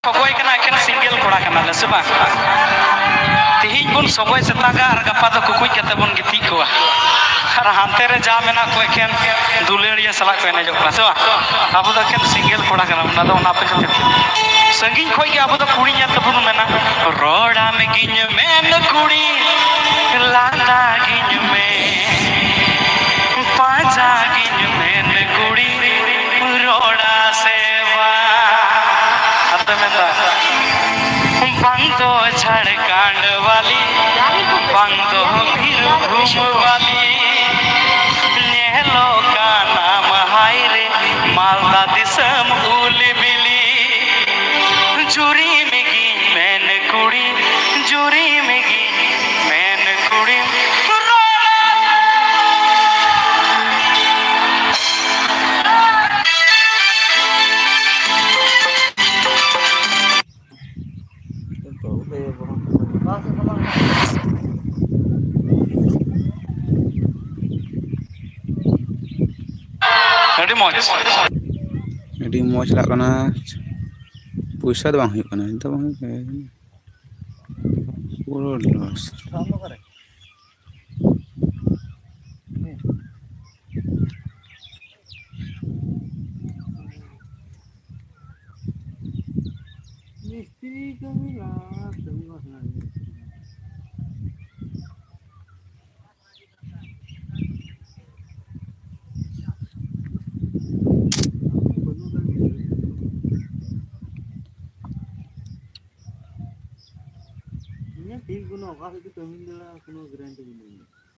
सगोय कना एखन सिंगल कोड़ा कना ले से बा तिहिन बुन सगोय सेतागा और गपा तो कुकुई कते बुन गिती कोआ और हानते रे जा मेना को एखन दुलेड़िया सला को एने जोकना से बा अब तो एखन सिंगल कोड़ा कना ना दो ना पे संगीन खोई के अब तो कुड़ी nya तबुन मेना रोड़ा में गिन मेन कुड़ी लाना गिन में पाजा गिन मेन कुड़ी रोड़ा से बंदो झारखंड वाली बंदो भीरभूम वाली नेहलो का नाम हाय रे मालदा दिसम उल बिली जुरी मिगी मैन कुड़ी जुरी मिगी मैन कुड़ी Jadi mau celak karena pusat bang hiu karena itu bang puluh los. Ini tim kuno, kalau itu kami adalah kuno grand ini.